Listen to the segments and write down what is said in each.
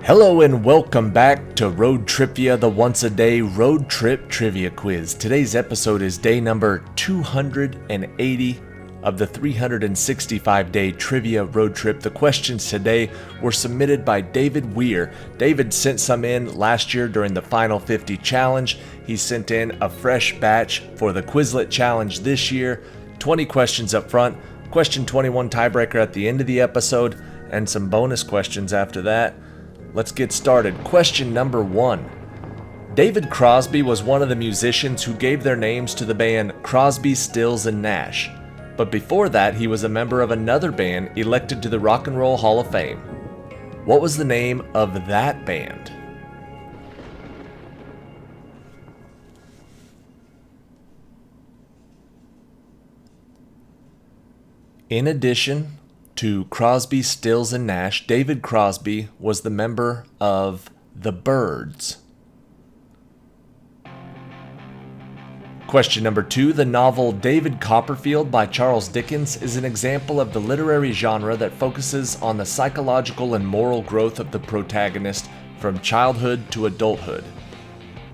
Hello and welcome back to ROADTRIpVIA, the once-a-day road trip trivia quiz. Today's episode is day number 280 of the 365-day trivia road trip. The questions today were submitted by David Weir. David sent some in last year during the Final 50 challenge. He sent in a fresh batch for the Quizlet challenge this year. 20 questions up front, question 21 tiebreaker at the end of the episode, and some bonus questions after that. Let's get started. Question number 1. David Crosby was one of the musicians who gave their names to the band Crosby, Stills and Nash. But before that, he was a member of another band elected to the Rock and Roll Hall of Fame. What was the name of that band? In addition to Crosby, Stills and Nash, David Crosby was the member of the Byrds. Question number 2. The novel David Copperfield by Charles Dickens is an example of the literary genre that focuses on the psychological and moral growth of the protagonist from childhood to adulthood.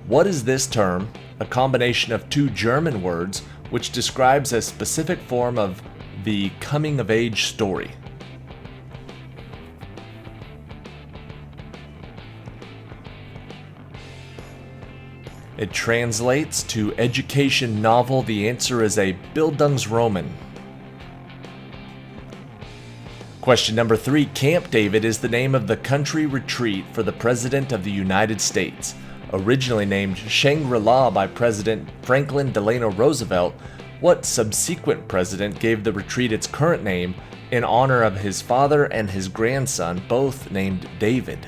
What is this term, a combination of two German words, which describes a specific form of the coming-of-age story? It translates to education novel. The answer is a Bildungsroman. Question number 3. Camp David is the name of the country retreat for the President of the United States. Originally named Shangri-La by President Franklin Delano Roosevelt, what subsequent president gave the retreat its current name in honor of his father and his grandson, both named David?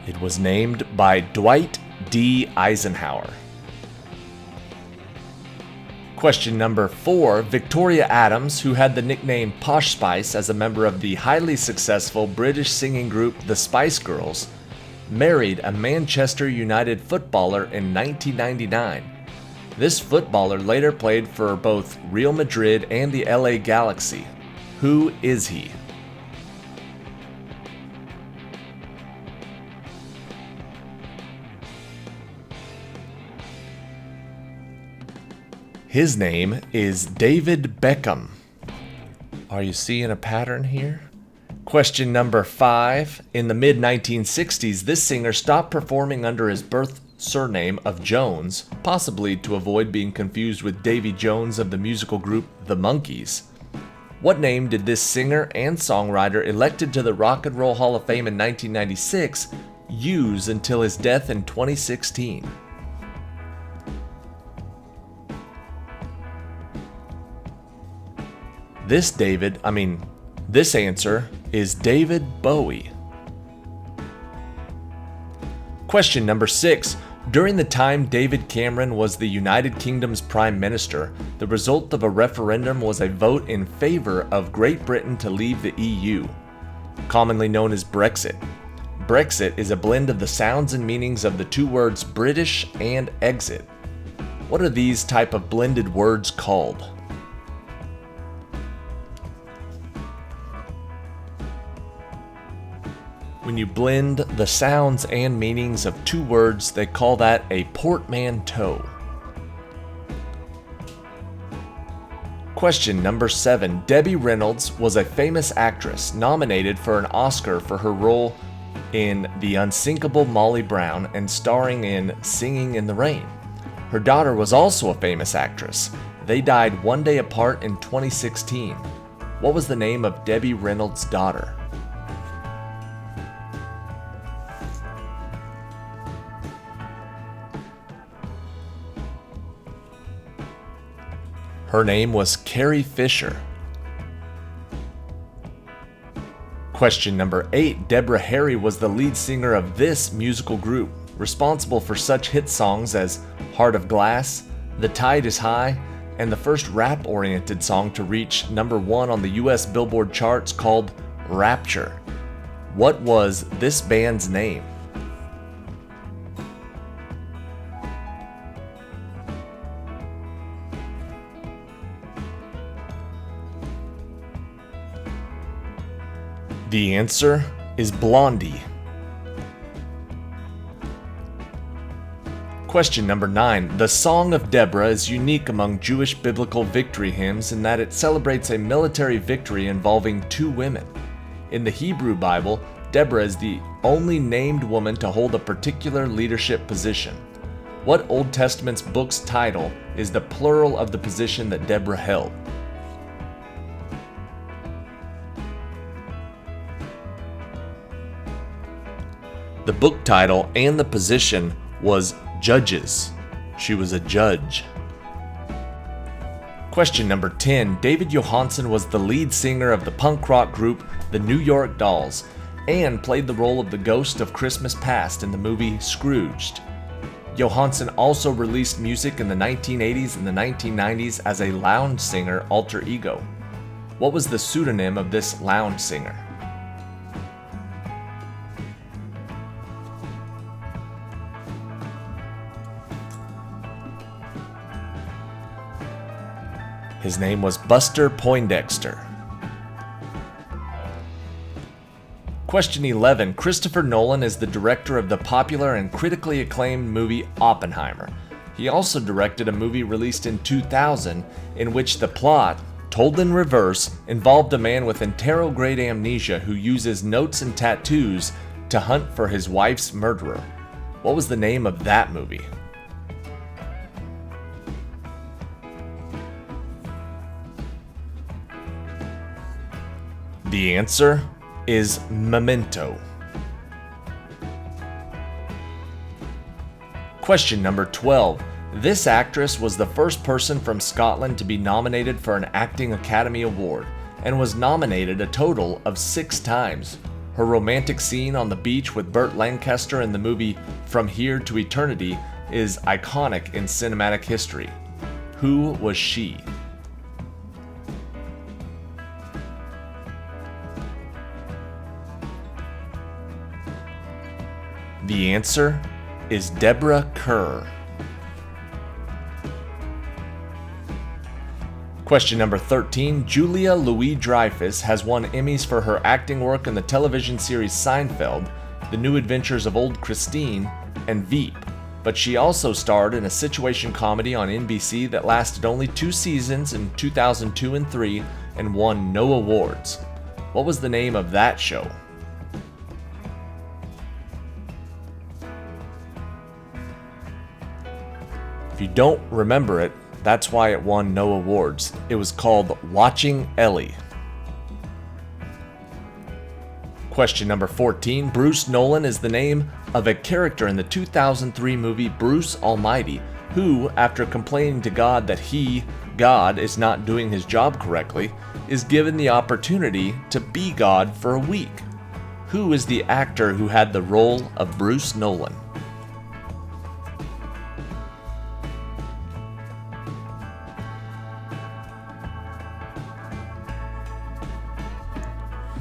It was named by Dwight D. Eisenhower. Question number 4. Victoria Adams, who had the nickname Posh Spice as a member of the highly successful British singing group the Spice Girls, married a Manchester United footballer in 1999. This footballer later played for both Real Madrid and the LA Galaxy. Who is he? His name is David Beckham. Are you seeing a pattern here? Question number 5. In the mid-1960s, this singer stopped performing under his birth surname of Jones, possibly to avoid being confused with Davy Jones of the musical group The Monkees. What name did this singer and songwriter elected to the Rock and Roll Hall of Fame in 1996 use until his death in 2016? This answer is David Bowie. Question number 6. During the time David Cameron was the United Kingdom's Prime Minister, the result of a referendum was a vote in favor of Great Britain to leave the EU, commonly known as Brexit. Brexit is a blend of the sounds and meanings of the two words British and exit. What are these type of blended words called? When you blend the sounds and meanings of two words, they call that a portmanteau. Question number 7. Debbie Reynolds was a famous actress nominated for an Oscar for her role in The Unsinkable Molly Brown and starring in Singing in the Rain. Her daughter was also a famous actress. They died one day apart in 2016. What was the name of Debbie Reynolds' daughter? Her name was Carrie Fisher. Question number 8. Deborah Harry was the lead singer of this musical group, responsible for such hit songs as Heart of Glass, The Tide is High, and the first rap-oriented song to reach number 1 on the US Billboard charts called Rapture. What was this band's name? The answer is Blondie. Question number 9. The Song of Deborah is unique among Jewish biblical victory hymns in that it celebrates a military victory involving 2 women. In the Hebrew Bible, Deborah is the only named woman to hold a particular leadership position. What Old Testament's book's title is the plural of the position that Deborah held? The book title and the position was Judges. She was a judge. Question number 10. David Johansen was the lead singer of the punk rock group The New York Dolls and played the role of the ghost of Christmas Past in the movie Scrooged. Johansen also released music in the 1980s and the 1990s as a lounge singer alter ego. What was the pseudonym of this lounge singer? His name was Buster Poindexter. Question 11. Christopher Nolan is the director of the popular and critically acclaimed movie Oppenheimer. He also directed a movie released in 2000 in which the plot, told in reverse, involved a man with interrograde amnesia who uses notes and tattoos to hunt for his wife's murderer. What was the name of that movie? The answer is Memento. Question number 12. This actress was the first person from Scotland to be nominated for an Acting Academy Award and was nominated a total of 6 times. Her romantic scene on the beach with Burt Lancaster in the movie From Here to Eternity is iconic in cinematic history. Who was she? The answer is Deborah Kerr. Question number 13. Julia Louis-Dreyfus has won Emmys for her acting work in the television series Seinfeld, The New Adventures of Old Christine, and Veep, but she also starred in a situation comedy on NBC that lasted only 2 seasons in 2002 and 3 and won no awards. What was the name of that show? If you don't remember it, that's why it won no awards. It was called Watching Ellie. Question number 14. Bruce Nolan is the name of a character in the 2003 movie Bruce Almighty, who, after complaining to God that he, God, is not doing his job correctly, is given the opportunity to be God for a week. Who is the actor who had the role of Bruce Nolan?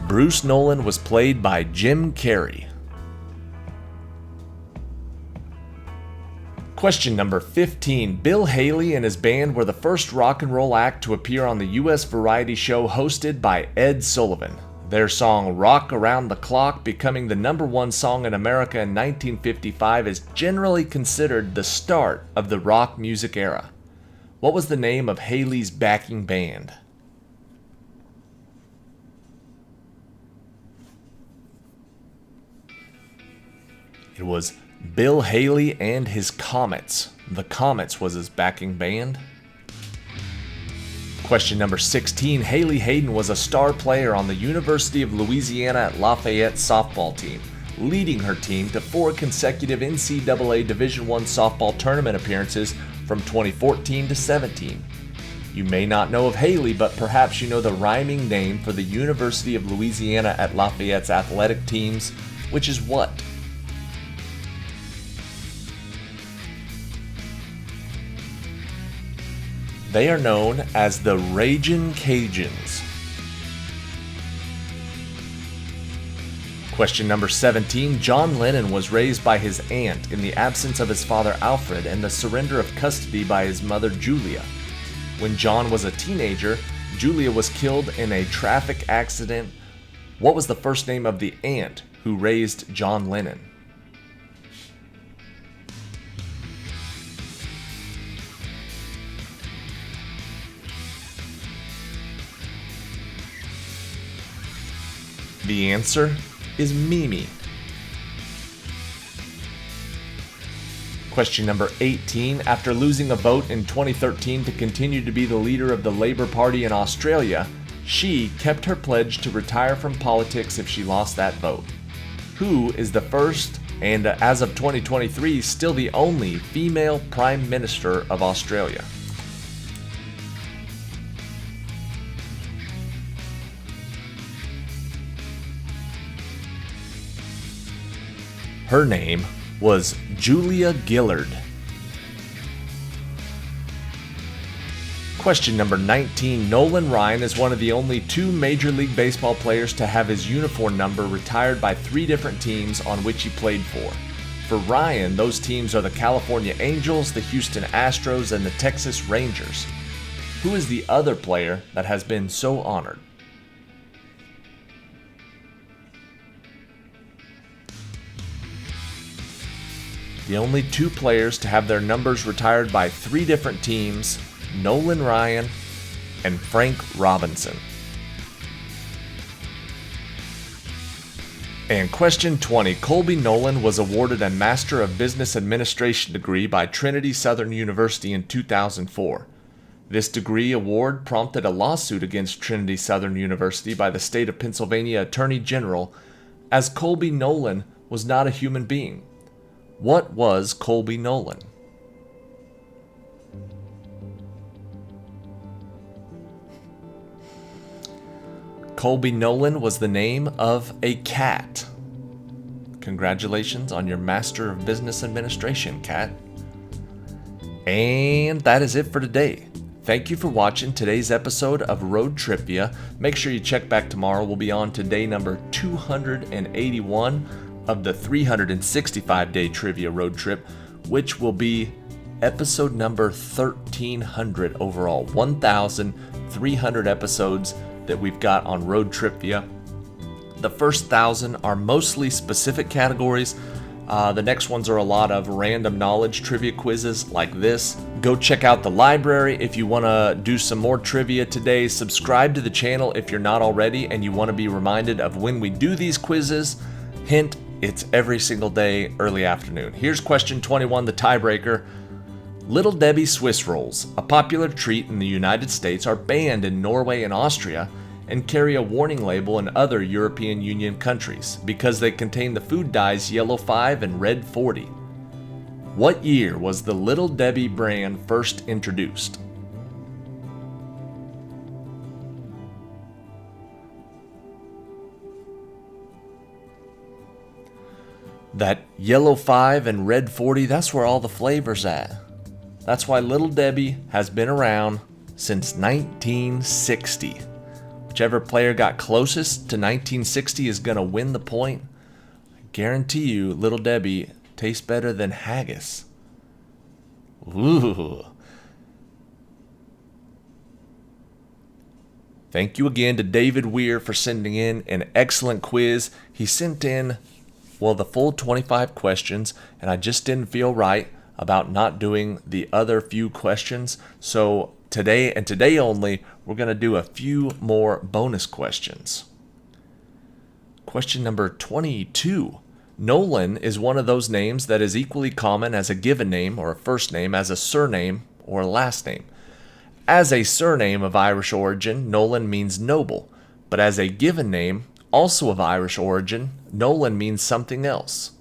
Bruce Nolan was played by Jim Carrey. Question number 15. Bill Haley and his band were the first rock and roll act to appear on the U.S. variety show hosted by Ed Sullivan. Their song Rock Around the Clock, becoming the #1 song in America in 1955, is generally considered the start of the rock music era. What was the name of Haley's backing band? It was Bill Haley and his Comets. The Comets was his backing band. Question number 16. Haley Hayden was a star player on the University of Louisiana at Lafayette softball team, leading her team to 4 consecutive NCAA Division I softball tournament appearances from 2014 to 17. You may not know of Haley, but perhaps you know the rhyming name for the University of Louisiana at Lafayette's athletic teams, which is what? They are known as the Ragin' Cajuns. Question number 17. John Lennon was raised by his aunt in the absence of his father Alfred and the surrender of custody by his mother Julia. When John was a teenager, Julia was killed in a traffic accident What was the first name of the aunt who raised John Lennon? The answer is Mimi. Question number 18. After losing a vote in 2013 to continue to be the leader of the Labour Party in Australia, she kept her pledge to retire from politics if she lost that vote. Who is the first and, as of 2023, still the only female Prime Minister of Australia? Her name was Julia Gillard. Question number 19. Nolan Ryan is one of the only two Major League Baseball players to have his uniform number retired by 3 different teams on which he played for. For Ryan, those teams are the California Angels, the Houston Astros, and the Texas Rangers. Who is the other player that has been so honored? The only 2 players to have their numbers retired by 3 different teams, Nolan Ryan and Frank Robinson. And question 20. Colby Nolan was awarded a Master of Business Administration degree by Trinity Southern University in 2004. This degree award prompted a lawsuit against Trinity Southern University by the state of Pennsylvania Attorney General, as Colby Nolan was not a human being. What was Colby Nolan? Colby Nolan was the name of a cat. Congratulations on your Master of Business Administration, cat. And that is it for today. Thank you for watching today's episode of Road Trivia. Make sure you check back tomorrow. We'll be on to day number 281 of the 365-day trivia road trip, which will be episode number 1300 overall. 1,300 episodes that we've got on Road TRIpVIA. The first 1,000 are mostly specific categories. The next ones are a lot of random knowledge trivia quizzes like this. Go check out the library if you want to do some more trivia today. Subscribe to the channel if you're not already and you want to be reminded of when we do these quizzes. Hint, it's every single day, early afternoon. Here's question 21, the tiebreaker. Little Debbie Swiss rolls, a popular treat in the United States, are banned in Norway and Austria and carry a warning label in other European Union countries because they contain the food dyes Yellow 5 and Red 40. What year was the Little Debbie brand first introduced? That Yellow 5 and Red 40, that's where all the flavor's at. That's why Little Debbie has been around since 1960. Whichever player got closest to 1960 is going to win the point. I guarantee you, Little Debbie tastes better than haggis. Ooh. Thank you again to David Weir for sending in an excellent quiz. He sent in, well, the full 25 questions, and I just didn't feel right about not doing the other few questions. So today, and today only, we're going to do a few more bonus questions. Question number 22. Nolan is one of those names that is equally common as a given name or a first name as a surname or a last name. As a surname of Irish origin, Nolan means noble, but as a given name, also of Irish origin, Nolan means something else.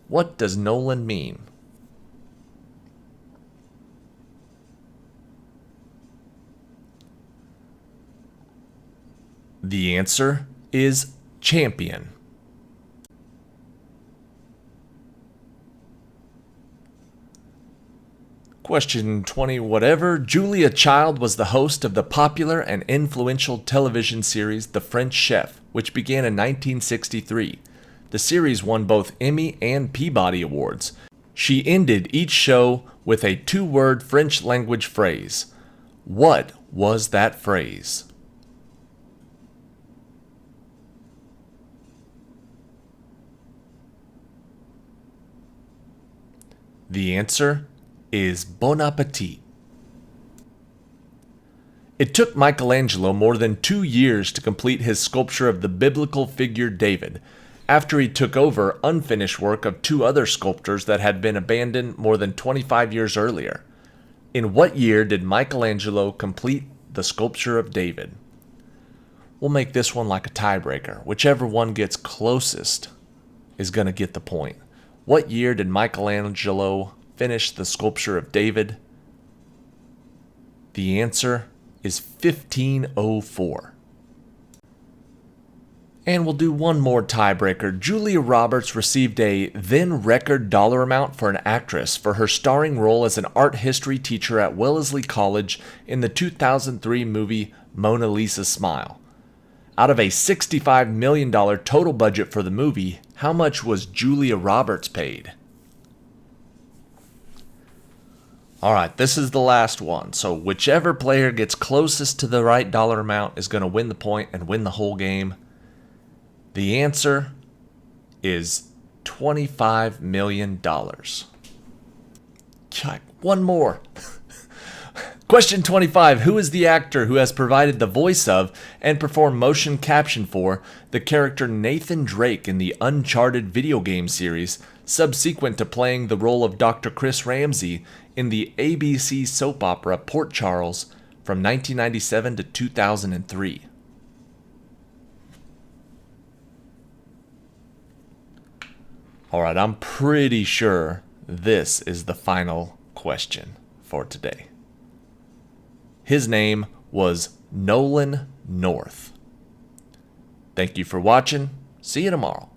What does Nolan mean? The answer is champion. Question 20, whatever. Julia Child was the host of the popular and influential television series The French Chef, which began in 1963. The series won both Emmy and Peabody Awards. She ended each show with a 2-word French language phrase. What was that phrase? The answer is Bon Appetit. It took Michelangelo more than 2 years to complete his sculpture of the biblical figure David, after he took over unfinished work of 2 other sculptors that had been abandoned more than 25 years earlier. In what year did Michelangelo complete the sculpture of David? We'll make this one like a tiebreaker. Whichever one gets closest is going to get the point. What year did Michelangelo finish the sculpture of David? The answer is 1504. And we'll do one more tiebreaker. Julia Roberts received a then record dollar amount for an actress for her starring role as an art history teacher at Wellesley College in the 2003 movie Mona Lisa Smile. Out of a $65 million total budget for the movie, how much was Julia Roberts paid? Alright, this is the last one, so whichever player gets closest to the right dollar amount is going to win the point and win the whole game. The answer is $25 million. One more. Question 25. Who is the actor who has provided the voice of and performed motion caption for the character Nathan Drake in the Uncharted video game series, subsequent to playing the role of Dr. Chris Ramsey in the ABC soap opera Port Charles from 1997 to 2003? Alright, I'm pretty sure this is the final question for today. His name was Nolan North. Thank you for watching. See you tomorrow.